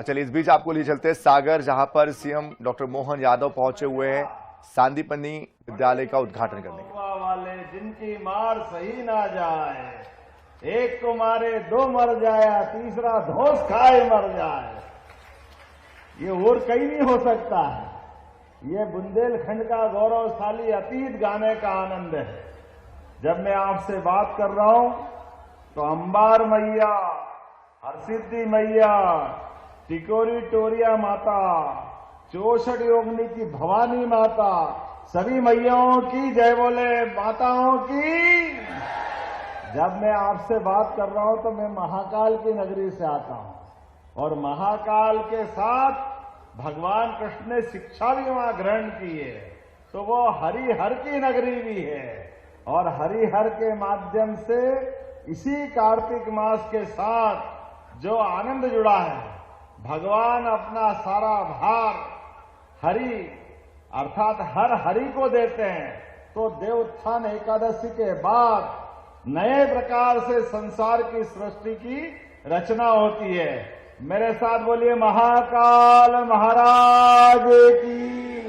और चलिए इस बीच आपको ले चलते हैं सागर, जहां पर सीएम डॉक्टर मोहन यादव पहुंचे हुए हैं सांदीपनी विद्यालय का उद्घाटन करने के लिए। वाले जिनकी मार सही ना जाए, एक को मारे दो मर जाया, तीसरा धोस खाए मर जाए, ये और कहीं नहीं हो सकता है। ये बुंदेलखंड का गौरवशाली अतीत गाने का आनंद है। जब मैं आपसे बात कर रहा हूं तो अंबार मैया, हरसिद्धि मैया, टिकोरी टोरिया माता, चौसठ योगिनी की भवानी माता, सभी मैयाओं की जय बोले, माताओं की। जब मैं आपसे बात कर रहा हूं तो मैं महाकाल की नगरी से आता हूं और महाकाल के साथ भगवान कृष्ण ने शिक्षा भी वहां ग्रहण की है, तो वो हरिहर की नगरी भी है। और हरिहर के माध्यम से इसी कार्तिक मास के साथ जो आनंद जुड़ा है, भगवान अपना सारा भार हरि अर्थात हर हरि को देते हैं। तो देवोत्थान एकादशी के बाद नए प्रकार से संसार की सृष्टि की रचना होती है। मेरे साथ बोलिए, महाकाल महाराज की,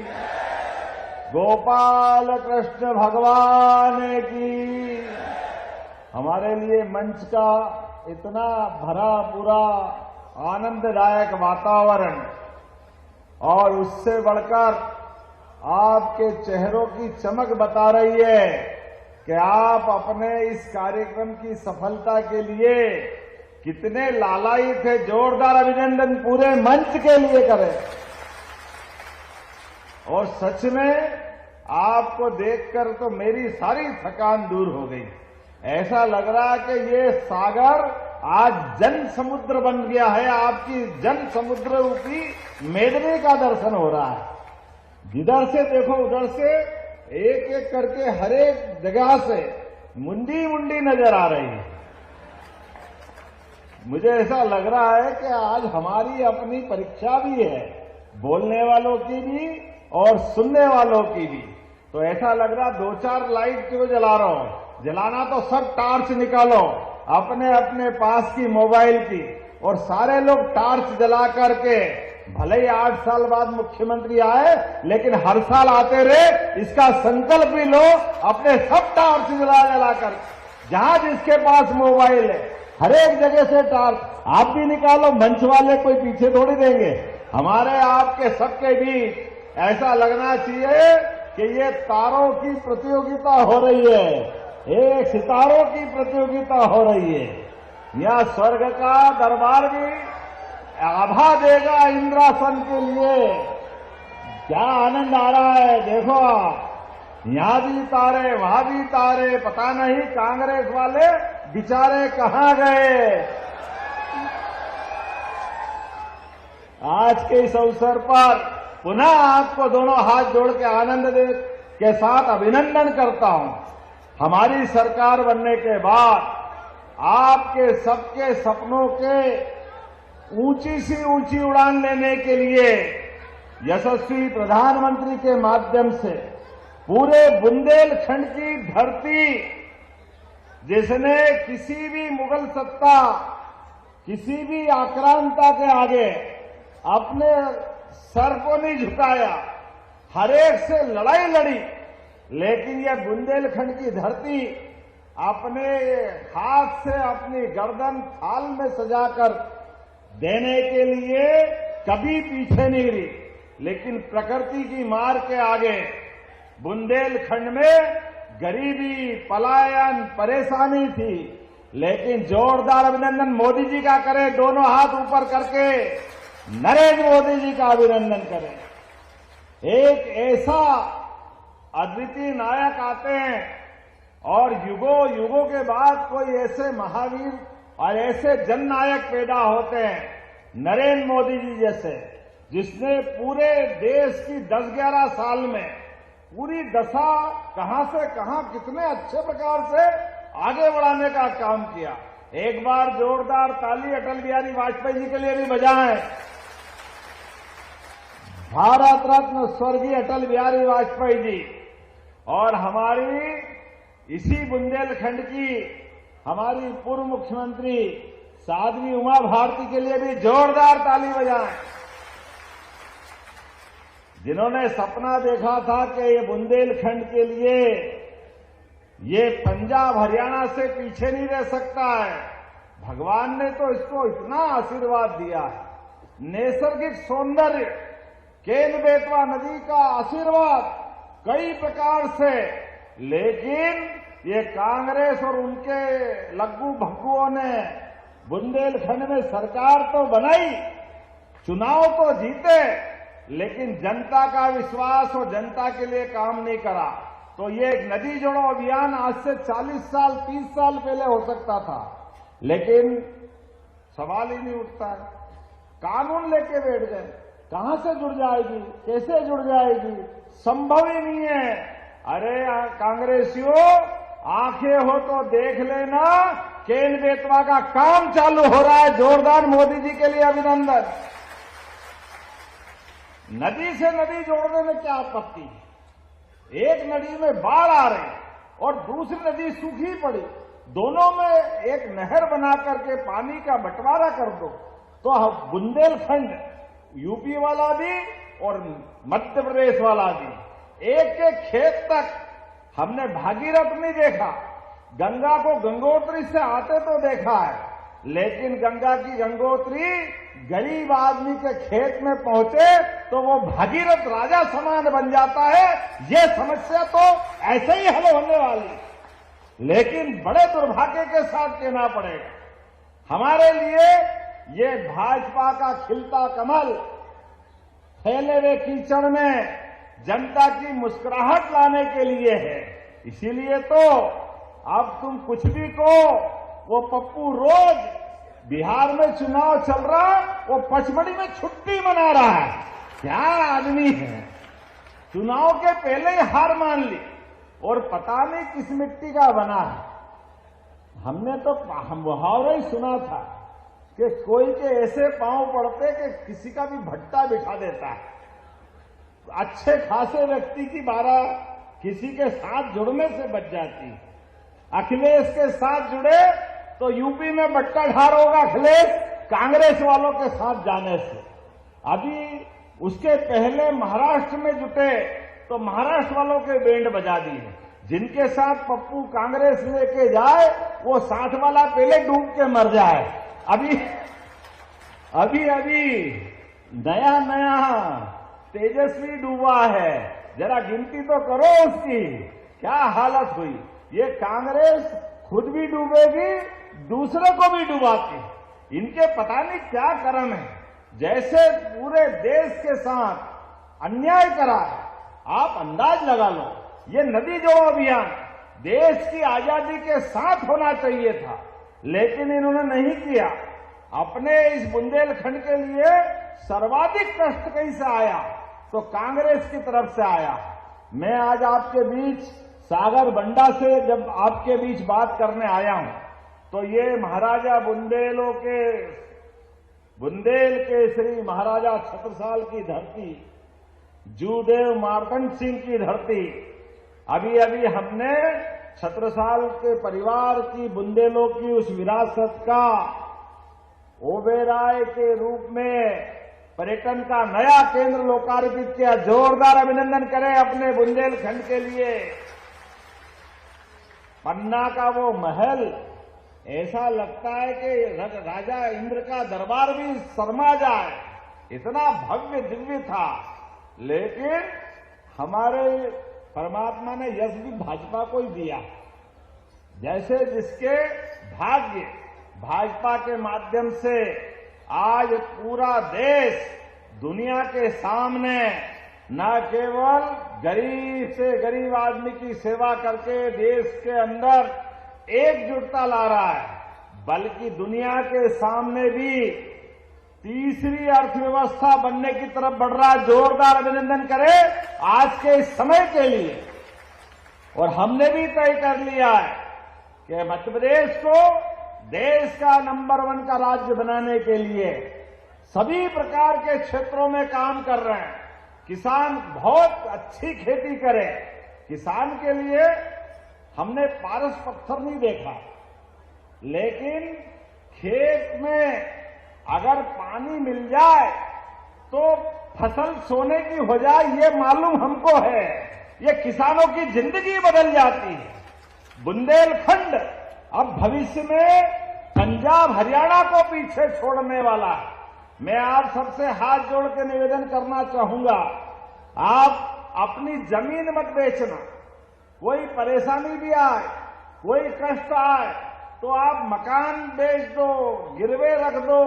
गोपाल कृष्ण भगवान की। हमारे लिए मंच का इतना भरा पूरा आनंददायक वातावरण और उससे बढ़कर आपके चेहरों की चमक बता रही है कि आप अपने इस कार्यक्रम की सफलता के लिए कितने लालायित थे। जोरदार अभिनंदन पूरे मंच के लिए करें। और सच में आपको देखकर तो मेरी सारी थकान दूर हो गई। ऐसा लग रहा कि ये सागर आज जन समुद्र बन गया है। आपकी जन समुद्र रूपी मेदनी का दर्शन हो रहा है। जिधर से देखो उधर से एक एक करके हर एक जगह से मुंडी मुंडी नजर आ रही है। मुझे ऐसा लग रहा है कि आज हमारी अपनी परीक्षा भी है, बोलने वालों की भी और सुनने वालों की भी। तो ऐसा लग रहा 2-4 लाइट क्यों जला रहा हो, जलाना तो सब टार्च निकालो अपने अपने पास की मोबाइल की, और सारे लोग टार्च जला करके, भले ही 8 साल बाद मुख्यमंत्री आए लेकिन हर साल आते रहे, इसका संकल्प भी लो। अपने सब टार्च जला कर, जहां जिसके पास मोबाइल है हर एक जगह से टार्च आप भी निकालो। मंच वाले कोई पीछे थोड़ी देंगे। हमारे आपके सबके बीच ऐसा लगना चाहिए कि ये तारों की प्रतियोगिता हो रही है, एक सितारों की प्रतियोगिता हो रही है। यहां स्वर्ग का दरबार भी आभा देगा इंद्रासन के लिए। क्या आनंद आ रहा है, देखो यहां भी तारे वहां भी तारे। पता नहीं कांग्रेस वाले बेचारे कहां गए। आज के इस अवसर पर पुनः आपको दोनों हाथ जोड़ के आनंद के साथ अभिनंदन करता हूं। हमारी सरकार बनने के बाद आपके सबके सपनों के ऊंची सी ऊंची उड़ान लेने के लिए यशस्वी प्रधानमंत्री के माध्यम से पूरे बुंदेलखंड की धरती, जिसने किसी भी मुगल सत्ता, किसी भी आक्रांता के आगे अपने सर को नहीं झुकाया, हर एक से लड़ाई लड़ी, लेकिन यह बुंदेलखंड की धरती अपने हाथ से अपनी गर्दन थाल में सजाकर देने के लिए कभी पीछे नहीं रही। लेकिन प्रकृति की मार के आगे बुंदेलखंड में गरीबी, पलायन, परेशानी थी, लेकिन जोरदार अभिनंदन मोदी जी का करें, दोनों हाथ ऊपर करके नरेंद्र मोदी जी का अभिनंदन करें। एक ऐसा अद्वितीय नायक आते हैं और युगों युगों के बाद कोई ऐसे महावीर और ऐसे जननायक पैदा होते हैं, नरेंद्र मोदी जी जैसे, जिसने पूरे देश की 10-11 साल में पूरी दशा कहां से कहां कितने अच्छे प्रकार से आगे बढ़ाने का काम किया। एक बार जोरदार ताली अटल बिहारी वाजपेयी जी के लिए भी बजाएं। भारत रत्न स्वर्गीय अटल बिहारी वाजपेयी जी और हमारी इसी बुंदेलखंड की हमारी पूर्व मुख्यमंत्री साध्वी उमा भारती के लिए भी जोरदार ताली बजाएं, जिन्होंने सपना देखा था कि ये बुंदेलखंड के लिए ये पंजाब हरियाणा से पीछे नहीं रह सकता है। भगवान ने तो इसको इतना आशीर्वाद दिया है, नैसर्गिक सौंदर्य, केन बेतवा नदी का आशीर्वाद कई प्रकार से, लेकिन ये कांग्रेस और उनके लग्गू भग्गुओं ने बुंदेलखंड में सरकार तो बनाई, चुनाव तो जीते, लेकिन जनता का विश्वास और जनता के लिए काम नहीं करा। तो ये एक नदी जोड़ो अभियान आज से 40 साल 30 साल पहले हो सकता था, लेकिन सवाल ही नहीं उठता है। कानून लेके बैठ गए, कहां से जुड़ जाएगी, कैसे जुड़ जाएगी, संभव ही नहीं है। अरे कांग्रेसियों, आंखें हो तो देख लेना, केन बेतवा का काम चालू हो रहा है। जोरदार मोदी जी के लिए अभिनंदन। नदी से नदी जोड़ने में क्या आपत्ति है? एक नदी में बाढ़ आ रही और दूसरी नदी सूखी पड़ी, दोनों में एक नहर बना करके पानी का बंटवारा कर दो, तो बुंदेलखंड यूपी वाला भी और मध्य प्रदेश वाला भी, एक एक खेत तक हमने भागीरथ नहीं देखा, गंगा को गंगोत्री से आते तो देखा है, लेकिन गंगा की गंगोत्री गरीब आदमी के खेत में पहुंचे तो वो भागीरथ राजा समान बन जाता है। ये समस्या तो ऐसे ही हल होने वाली, लेकिन बड़े दुर्भाग्य के साथ कहना पड़ेगा, हमारे लिए ये भाजपा का खिलता कमल फैले हुए कीचड़ में जनता की मुस्कुराहट लाने के लिए है। इसीलिए तो अब तुम कुछ भी कहो, वो पप्पू रोज बिहार में चुनाव चल रहा, वो पचमढ़ी में छुट्टी मना रहा है। क्या आदमी है, चुनाव के पहले ही हार मान ली और पता नहीं किस मिट्टी का बना है। हमने तो मुहावरा ही सुना था कि कोई के ऐसे पांव पड़ते कि किसी का भी भट्टा बिठा देता है। अच्छे खासे व्यक्ति की बारह किसी के साथ जुड़ने से बच जाती है। अखिलेश के साथ जुड़े तो यूपी में बट्टा ढार होगा अखिलेश, कांग्रेस वालों के साथ जाने से। अभी उसके पहले महाराष्ट्र में जुटे तो महाराष्ट्र वालों के बैंड बजा दिए। जिनके साथ पप्पू कांग्रेस लेके जाए वो साथ वाला पहले डूब के मर जाए। अभी नया नया तेजस्वी डूबा है, जरा गिनती तो करो उसकी, क्या हालत हुई। ये कांग्रेस खुद भी डूबेगी, दूसरे को भी डुबाती। इनके पता नहीं क्या कर्म है, जैसे पूरे देश के साथ अन्याय करा है। आप अंदाज लगा लो, ये नदी जोड़ो अभियान देश की आजादी के साथ होना चाहिए था, लेकिन इन्होंने नहीं किया। अपने इस बुंदेलखंड के लिए सर्वाधिक कष्ट कहीं से आया तो कांग्रेस की तरफ से आया। मैं आज आपके बीच सागर बंडा से जब आपके बीच बात करने आया हूं तो ये महाराजा बुंदेल के श्री महाराजा छत्रसाल की धरती, जूदेव मार्तंड सिंह की धरती, अभी अभी हमने छत्रसाल के परिवार की बुंदेलों की उस विरासत का ओबेराय के रूप में पर्यटन का नया केंद्र लोकार्पित किया। जोरदार अभिनंदन करें अपने बुंदेलखंड के लिए। पन्ना का वो महल ऐसा लगता है कि राजा इंद्र का दरबार भी शर्मा जाए, इतना भव्य दिव्य था। लेकिन हमारे परमात्मा ने यश भी भाजपा को ही दिया। जैसे जिसके भाग्य भाजपा के माध्यम से आज पूरा देश दुनिया के सामने न केवल गरीब से गरीब आदमी की सेवा करके देश के अंदर एकजुटता ला रहा है, बल्कि दुनिया के सामने भी तीसरी अर्थव्यवस्था बनने की तरफ बढ़ रहा है। जोरदार अभिनंदन करें आज के इस समय के लिए। और हमने भी तय कर लिया है कि मध्य प्रदेश को देश का नंबर 1 का राज्य बनाने के लिए सभी प्रकार के क्षेत्रों में काम कर रहे हैं। किसान बहुत अच्छी खेती करे, किसान के लिए हमने पारस पत्थर नहीं देखा, लेकिन खेत में अगर पानी मिल जाए तो फसल सोने की हो जाए, ये मालूम हमको है। ये किसानों की जिंदगी बदल जाती है। बुंदेलखंड अब भविष्य में पंजाब हरियाणा को पीछे छोड़ने वाला है। मैं आप सबसे हाथ जोड़ के निवेदन करना चाहूंगा, आप अपनी जमीन मत बेचना। कोई परेशानी भी आए, कोई कष्ट आए तो आप मकान बेच दो, गिरवे रख दो,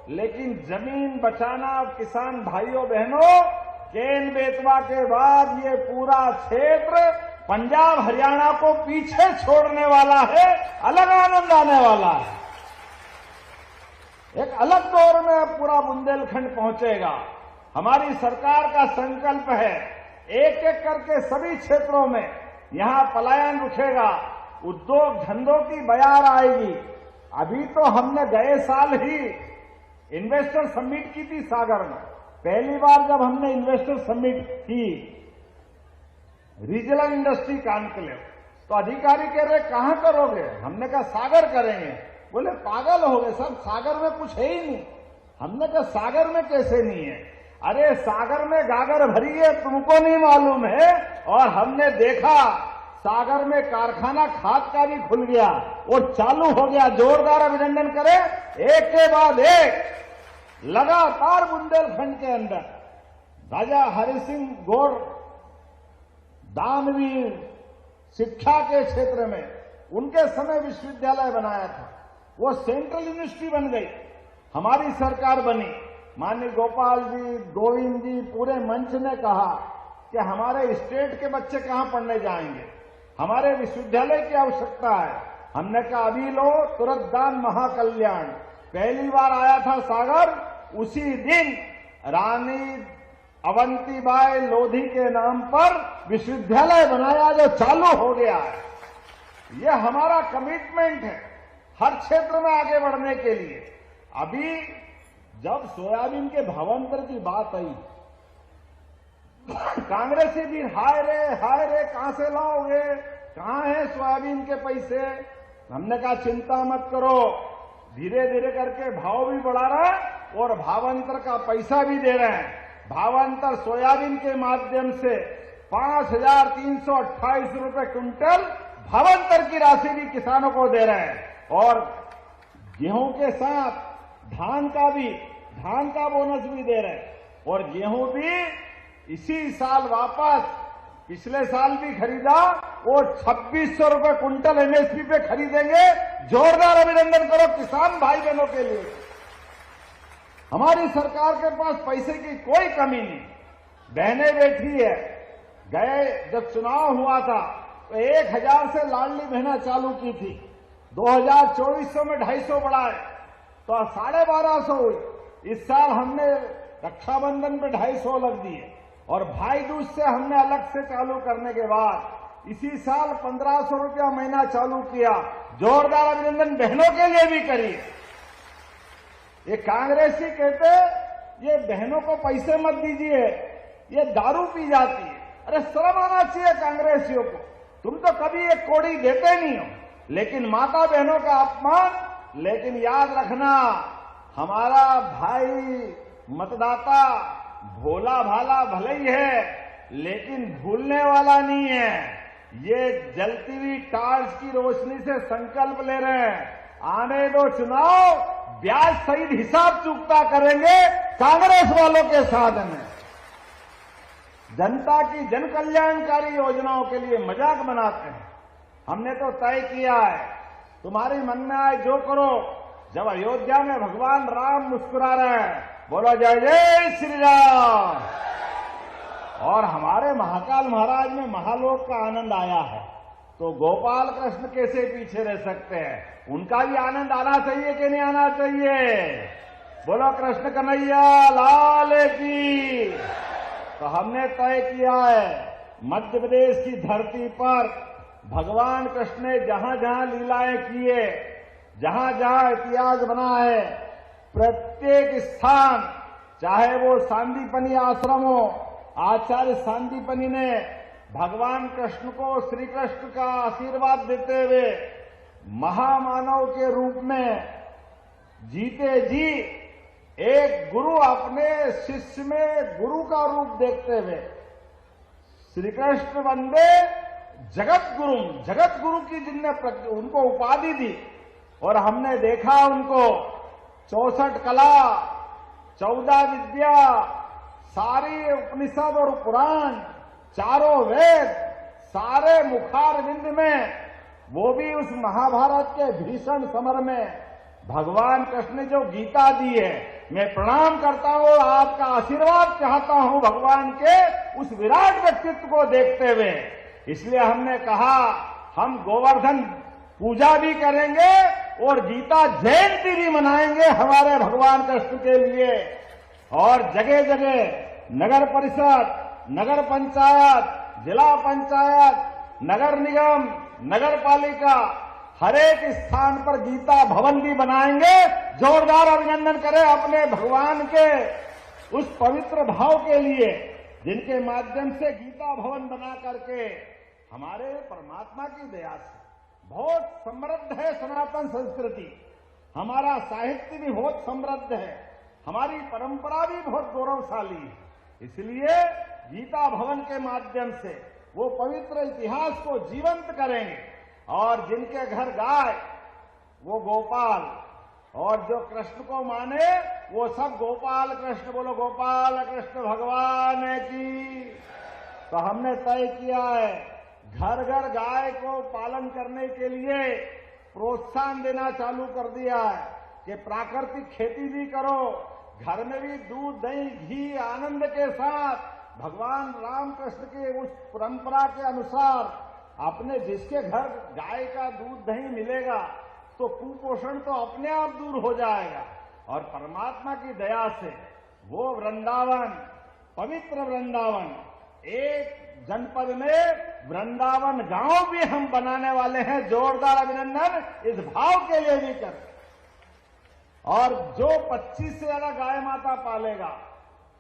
लेकिन जमीन बचाना किसान भाइयों बहनों, केन बेतवा के बाद ये पूरा क्षेत्र पंजाब हरियाणा को पीछे छोड़ने वाला है, अलग आनंद आने वाला है। एक अलग दौर में पूरा बुंदेलखंड पहुंचेगा। हमारी सरकार का संकल्प है, एक एक करके सभी क्षेत्रों में यहां पलायन रुकेगा, उद्योग धंधों की बयार आएगी। अभी तो हमने गए साल ही इन्वेस्टर समिट की थी सागर में। पहली बार जब हमने इन्वेस्टर समिट की, रीजनल इंडस्ट्री कॉन्क्लेव, तो अधिकारी कह रहे कहां करोगे? हमने कहा सागर करेंगे। बोले पागल हो गए सब, सागर में कुछ है ही नहीं। हमने कहा सागर में कैसे नहीं है? अरे सागर में गागर भरी है, तुमको नहीं मालूम है। और हमने देखा सागर में कारखाना खाद का भी खुल गया और चालू हो गया। जोरदार अभिनंदन करें। एक के बाद एक लगातार बुंदेलखंड के अंदर राजा हरि सिंह गौर दानवीर शिक्षा के क्षेत्र में उनके समय विश्वविद्यालय बनाया था, वो सेंट्रल यूनिवर्सिटी बन गई। हमारी सरकार बनी, माननीय गोपाल जी, गोविंद जी, पूरे मंच ने कहा कि हमारे स्टेट के बच्चे कहां पढ़ने जाएंगे, हमारे विश्वविद्यालय की आवश्यकता है। हमने कहा अभी लो तुरंत दान महाकल्याण। पहली बार आया था सागर, उसी दिन रानी अवंतीबाई लोधी के नाम पर विश्वविद्यालय बनाया जो चालू हो गया है। यह हमारा कमिटमेंट है हर क्षेत्र में आगे बढ़ने के लिए। अभी जब सोयाबीन के भावांतर की बात आई, कांग्रेसी भी हाय रे कहां से लाओगे, कहां है सोयाबीन के पैसे? हमने कहा चिंता मत करो, धीरे धीरे करके भाव भी बढ़ा रहा है और भावांतर का पैसा भी दे रहे हैं। भावांतर सोयाबीन के माध्यम से 5,328 रुपए क्विंटल भावांतर की राशि भी किसानों को दे रहे हैं। और गेहूं के साथ धान का बोनस भी दे रहे हैं। और गेहूं भी इसी साल वापस, पिछले साल भी खरीदा और 2600 रुपए क्विंटल एमएसपी पे खरीदेंगे। जोरदार अभिनंदन करो किसान भाई बहनों के लिए। हमारी सरकार के पास पैसे की कोई कमी नहीं, बहनें बैठी है। गए जब चुनाव हुआ था तो 1000 से लाडली बहना चालू की थी, 2024 में 250 बढ़ाए तो 1250 हुई। इस साल हमने रक्षाबंधन पे 250 लग दिए और भाई दूज से हमने अलग से चालू करने के बाद इसी साल 1500 रुपया महीना चालू किया। जोरदार अभिनंदन बहनों के लिए भी करिए। ये कांग्रेसी कहते ये बहनों को पैसे मत दीजिए, ये दारू पी जाती है। अरे शर्म आना चाहिए कांग्रेसियों को, तुम तो कभी एक कौड़ी देते नहीं हो, लेकिन माता बहनों का अपमान। लेकिन याद रखना, हमारा भाई मतदाता भोला भाला भले ही है, लेकिन भूलने वाला नहीं है। ये जलती हुई टार्च की रोशनी से संकल्प ले रहे हैं, आने दो चुनाव, ब्याज सहित हिसाब चुकता करेंगे कांग्रेस वालों के साथ में। जनता की जन कल्याणकारी योजनाओं के लिए मजाक बनाते हैं। हमने तो तय किया है, तुम्हारी मन में आए जो करो। जब अयोध्या में भगवान राम मुस्कुरा रहे हैं, बोलो जय जय श्री राम। और हमारे महाकाल महाराज में महालोक का आनंद आया है, तो गोपाल कृष्ण कैसे पीछे रह सकते हैं? उनका भी आनंद आना चाहिए कि नहीं आना चाहिए? बोलो कृष्ण कन्हैया लाल की। तो हमने तय किया है, मध्य प्रदेश की धरती पर भगवान कृष्ण ने जहां जहां लीलाएं किए, जहां जहां इतिहास बना है, प्रत्येक स्थान, चाहे वो सांदीपनी आश्रम हो, आचार्य सांदीपनी ने भगवान कृष्ण को श्री कृष्ण का आशीर्वाद देते हुए महामानव के रूप में जीते जी एक गुरु अपने शिष्य में गुरु का रूप देखते हुए श्री कृष्ण वंदे जगत गुरु की जिनने उनको उपाधि दी, और हमने देखा उनको 64 कला, 14 विद्या, सारी उपनिषद और पुराण, चारों वेद, सारे मुखारविंद में, वो भी उस महाभारत के भीषण समर में भगवान कृष्ण ने जो गीता दी है, मैं प्रणाम करता हूं, आपका आशीर्वाद चाहता हूं भगवान के उस विराट व्यक्तित्व को देखते हुए। इसलिए हमने कहा हम गोवर्धन पूजा भी करेंगे और गीता जयंती भी मनाएंगे हमारे भगवान कृष्ण के लिए। और जगह जगह नगर परिषद, नगर पंचायत, जिला पंचायत, नगर निगम, नगर पालिका, हर एक स्थान पर गीता भवन भी बनाएंगे। जोरदार अभिनंदन करें अपने भगवान के उस पवित्र भाव के लिए, जिनके माध्यम से गीता भवन बना करके हमारे परमात्मा की दया से बहुत समृद्ध है सनातन संस्कृति, हमारा साहित्य भी बहुत समृद्ध है, हमारी परंपरा भी बहुत गौरवशाली है। इसलिए गीता भवन के माध्यम से वो पवित्र इतिहास को जीवंत करेंगे। और जिनके घर गाय वो गोपाल, और जो कृष्ण को माने वो सब गोपाल कृष्ण, बोलो गोपाल कृष्ण भगवान की। तो हमने तय किया है घर घर गाय को पालन करने के लिए प्रोत्साहन देना चालू कर दिया है कि प्राकृतिक खेती भी करो, घर में भी दूध दही घी आनंद के साथ भगवान राम कृष्ण के उस परंपरा के अनुसार अपने जिसके घर गाय का दूध दही मिलेगा तो कुपोषण तो अपने आप दूर हो जाएगा। और परमात्मा की दया से वो वृंदावन, पवित्र वृंदावन, एक जनपद में वृंदावन गांव भी हम बनाने वाले हैं। जोरदार अभिनंदन इस भाव के लिए भी कर। और जो 25 से ज्यादा गाय माता पालेगा,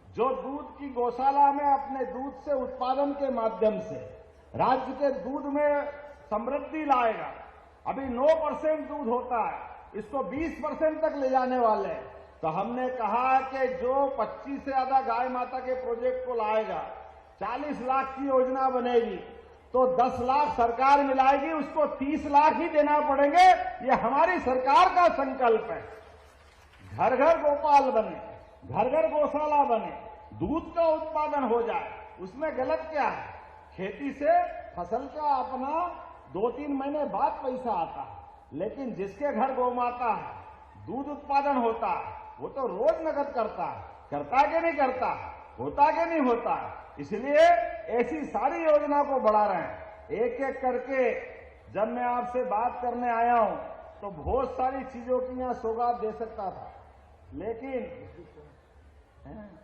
जो दूध की गौशाला में अपने दूध से उत्पादन के माध्यम से राज्य के दूध में समृद्धि लाएगा, अभी 9% दूध होता है, इसको 20% तक ले जाने वाले हैं। तो हमने कहा कि जो 25 से ज्यादा गाय माता के प्रोजेक्ट को लाएगा, 40 लाख की योजना बनेगी, तो 10 लाख सरकार मिलाएगी, उसको 30 लाख ही देना पड़ेंगे। ये हमारी सरकार का संकल्प है। घर घर गोपाल बने, घर घर गौशाला बने, दूध का उत्पादन हो जाए। उसमें गलत क्या है? खेती से फसल का अपना 2-3 महीने बाद पैसा आता है, लेकिन जिसके घर गौ माता है, दूध उत्पादन होता है, वो तो रोज नकद करता है। करता कि नहीं करता? होता कि नहीं होता? इसलिए ऐसी सारी योजना को बढ़ा रहे हैं। एक एक करके जब मैं आपसे बात करने आया हूं तो बहुत सारी चीजों की यहां सौगात दे सकता था, लेकिन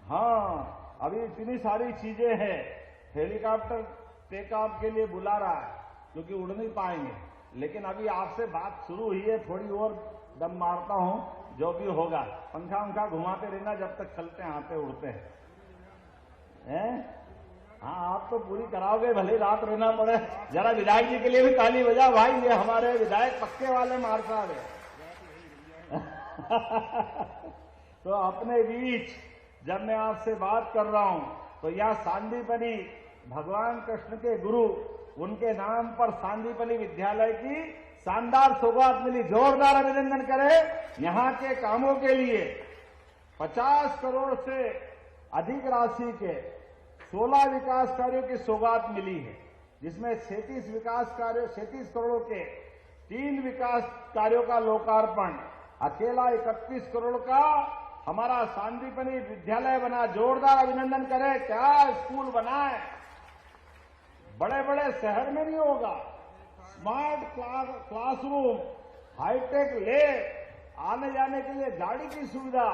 हाँ अभी इतनी सारी चीजें हैं। हेलीकॉप्टर टेक ऑफ के लिए बुला रहा है क्योंकि उड़ नहीं पाएंगे, लेकिन अभी आपसे बात शुरू हुई है, थोड़ी और दम मारता हूं, जो भी होगा। पंखा उंखा घुमाते रहना जब तक चलते हैं, आते उड़ते हैं। हाँ आप तो पूरी कराओगे, भले रात रहना पड़े। जरा विधायक जी के लिए भी ताली बजा भाई, ये हमारे विधायक पक्के वाले मार साहब है। तो अपने बीच जब मैं आपसे बात कर रहा हूं तो यह सांदीपनी भगवान कृष्ण के गुरु, उनके नाम पर सांदीपनी विद्यालय की शानदार सौगात मिली। जोरदार अभिनंदन करें। यहाँ के कामों के लिए 50 करोड़ से अधिक राशि के 16 विकास कार्यों की सौगात मिली है, जिसमें 37 करोड़ के 3 विकास कार्यों का लोकार्पण, अकेला 31 करोड़ का हमारा सांदीपनी विद्यालय बना। जोरदार अभिनंदन करें। क्या स्कूल बना है, बड़े बड़े शहर में नहीं होगा। स्मार्ट क्लासरूम, हाईटेक लैब, आने जाने के लिए गाड़ी की सुविधा,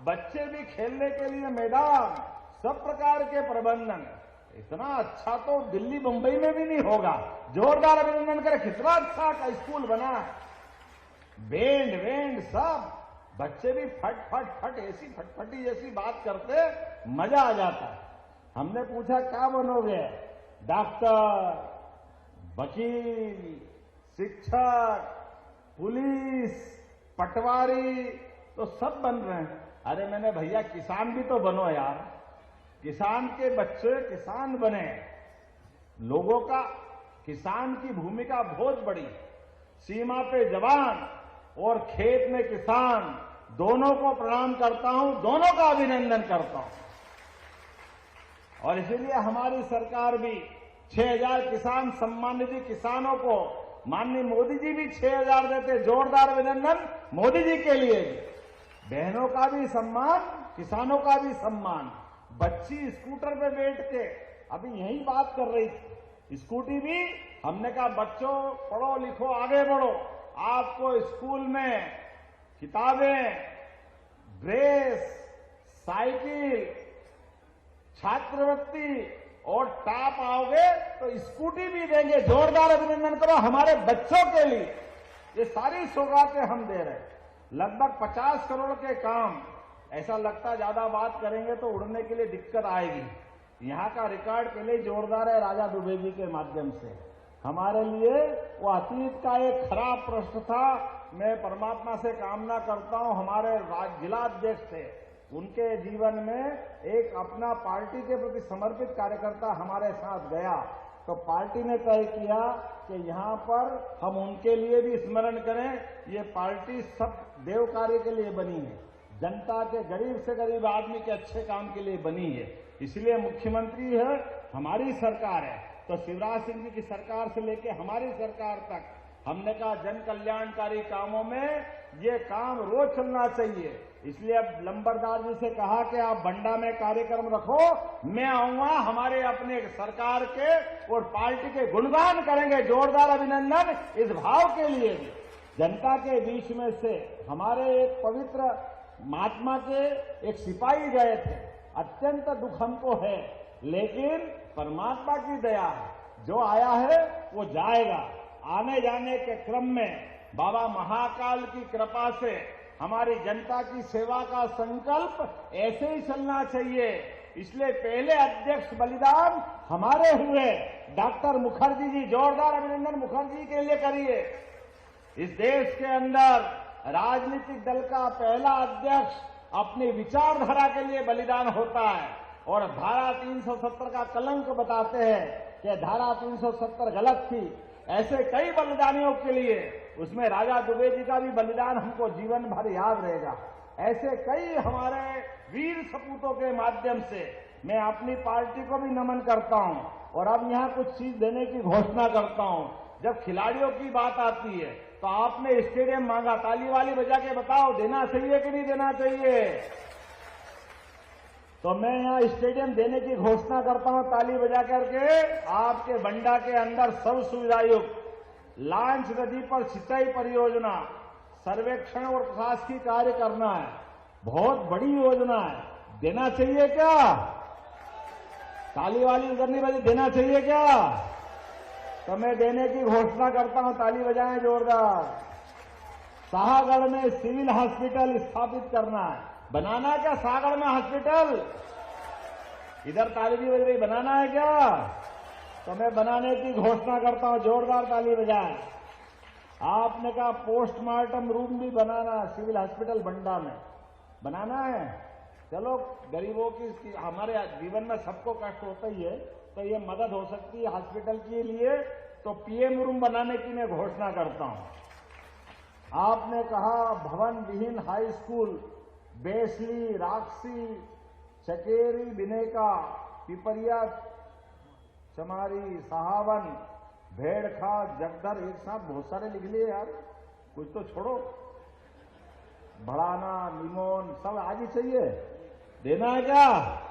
बच्चे भी खेलने के लिए मैदान, सब प्रकार के प्रबंधन। इतना अच्छा तो दिल्ली मुंबई में भी नहीं होगा। जोरदार अभिनंदन करें। कितना अच्छा का स्कूल बना है। बैंड वेंड सब, बच्चे भी फट फट फट ऐसी फटफटी जैसी बात करते, मजा आ जाता है। हमने पूछा क्या बनोगे? डॉक्टर, वकील, शिक्षक, पुलिस, पटवारी, तो सब बन रहे हैं। अरे मैंने भैया किसान भी तो बनो यार, किसान के बच्चे किसान बने। लोगों का किसान की भूमिका बहुत बड़ी, सीमा पे जवान और खेत में किसान, दोनों को प्रणाम करता हूं, दोनों का अभिनंदन करता हूं। और इसीलिए हमारी सरकार भी 6,000 किसान सम्मान निधि किसानों को माननीय मोदी जी भी 6,000 देते। जोरदार अभिनंदन मोदी जी के लिए। बहनों का भी सम्मान, किसानों का भी सम्मान। बच्ची स्कूटर पे बैठ के अभी यही बात कर रही थी, स्कूटी भी हमने कहा बच्चों पढ़ो लिखो आगे बढ़ो, आपको स्कूल में किताबें, ड्रेस, साइकिल, छात्रवृत्ति और टॉप आओगे तो स्कूटी भी देंगे। जोरदार अभिनंदन करो हमारे बच्चों के लिए। ये सारी सौगातें हम दे रहे हैं। लगभग 50 करोड़ के काम। ऐसा लगता ज्यादा बात करेंगे तो उड़ने के लिए दिक्कत आएगी। यहाँ का रिकॉर्ड पहले ही जोरदार है राजा दुबे जी के माध्यम से। हमारे लिए वो अतीत का एक खराब प्रश्न था। मैं परमात्मा से कामना करता हूं हमारे जिलाध्यक्ष थे, उनके जीवन में एक अपना पार्टी के प्रति समर्पित कार्यकर्ता हमारे साथ गया तो पार्टी ने तय किया कि यहां पर हम उनके लिए भी स्मरण करें। ये पार्टी सब देव कार्य के लिए बनी है, जनता के गरीब से गरीब आदमी के अच्छे काम के लिए बनी है। इसलिए मुख्यमंत्री है, हमारी सरकार है, तो शिवराज सिंह जी की सरकार से लेकर हमारी सरकार तक हमने कहा जन कल्याणकारी कामों में ये काम रोज चलना चाहिए। इसलिए अब लंबरदार जी से कहा कि आप बंडा में कार्यक्रम रखो, मैं आऊंगा, हमारे अपने सरकार के और पार्टी के गुणगान करेंगे। जोरदार अभिनंदन इस भाव के लिए भी। जनता के बीच में से हमारे एक पवित्र महात्मा के एक सिपाही गए थे। अत्यंत दुख हमको है, लेकिन परमात्मा की दया है, जो आया है वो जाएगा। आने जाने के क्रम में बाबा महाकाल की कृपा से हमारी जनता की सेवा का संकल्प ऐसे ही चलना चाहिए। इसलिए पहले अध्यक्ष बलिदान हमारे हुए डॉक्टर मुखर्जी जी। जोरदार अभिनंदन मुखर्जी के लिए करिए। इस देश के अंदर राजनीतिक दल का पहला अध्यक्ष अपनी विचारधारा के लिए बलिदान होता है और धारा 370 का कलंक बताते हैं कि धारा 370 गलत थी। ऐसे कई बलिदानियों के लिए, उसमें राजा दुबे जी का भी बलिदान हमको जीवन भर याद रहेगा। ऐसे कई हमारे वीर सपूतों के माध्यम से मैं अपनी पार्टी को भी नमन करता हूं और अब यहां कुछ चीज देने की घोषणा करता हूं। जब खिलाड़ियों की बात आती है तो आपने स्टेडियम मांगा, ताली वाली बजा के बताओ देना चाहिए कि नहीं देना चाहिए? तो मैं यहां स्टेडियम देने की घोषणा करता हूं ताली बजा करके। आपके बंडा के अंदर सब सुविधायुक्त लांच नदी पर सिंचाई परियोजना, सर्वेक्षण और प्रशासकीय कार्य करना है। बहुत बड़ी योजना है, देना चाहिए क्या? ताली वाली करनी बजे देना चाहिए क्या? तो मैं देने की घोषणा करता हूं, ताली बजाएं जोरदार। शाहगढ़ में सिविल हॉस्पिटल स्थापित करना है। बनाना है क्या शाहगढ़ में हॉस्पिटल? इधर ताली भी बज रही, बनाना है क्या? तो मैं बनाने की घोषणा करता हूं, जोरदार ताली बजाएं। आपने कहा पोस्टमार्टम रूम भी बनाना, सिविल हॉस्पिटल बंडा में बनाना है। चलो गरीबों की, हमारे जीवन में सबको कष्ट होता ही है, तो ये मदद हो सकती है हॉस्पिटल के लिए, तो पीएम रूम बनाने की मैं घोषणा करता हूं। आपने कहा भवन विहीन हाई स्कूल बेसली, राक्षसी, चकेरी, बिनेका, पिपरिया, चमारी, सहावन, भेड़खा, जगदर, एक साथ बहुत सारे लिख लिए यार, कुछ तो छोड़ो। बढ़ाना, निमोन सब आज ही चाहिए, देना है क्या?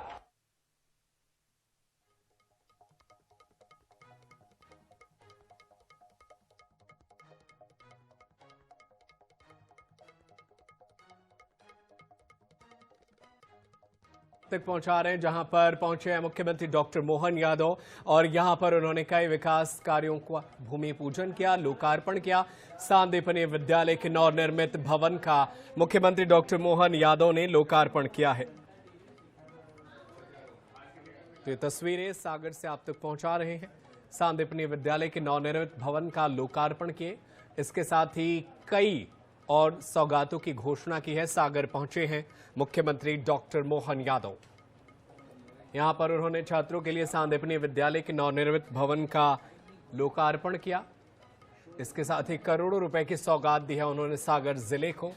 तक पहुंचा रहे हैं जहां पर पहुंचे हैं मुख्यमंत्री डॉक्टर मोहन यादव और यहां पर उन्होंने कई विकास कार्यों का भूमि पूजन किया, लोकार्पण किया। सांदीपनि विद्यालय के नवनिर्मित भवन का मुख्यमंत्री डॉक्टर मोहन यादव ने लोकार्पण किया है। तो ये तस्वीरें सागर से आप तक पहुंचा रहे हैं। सांदीपनि विद्यालय के नवनिर्मित भवन का लोकार्पण किए, इसके साथ ही कई और सौगातों की घोषणा की है। सागर पहुंचे हैं मुख्यमंत्री डॉक्टर मोहन यादव। यहां पर उन्होंने छात्रों के लिए सांदीपनि विद्यालय के नवनिर्मित भवन का लोकार्पण किया। इसके साथ ही करोड़ों रुपए की सौगात दी है उन्होंने सागर जिले को।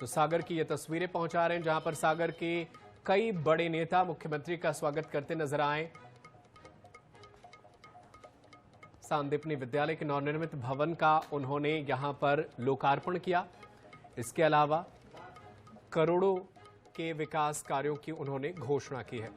तो सागर की ये तस्वीरें पहुंचा रहे हैं जहां पर सागर के कई बड़े नेता मुख्यमंत्री का स्वागत करते नजर आए। सांदीपनि विद्यालय के नवनिर्मित भवन का उन्होंने यहां पर लोकार्पण किया। इसके अलावा करोड़ों के विकास कार्यों की उन्होंने घोषणा की है।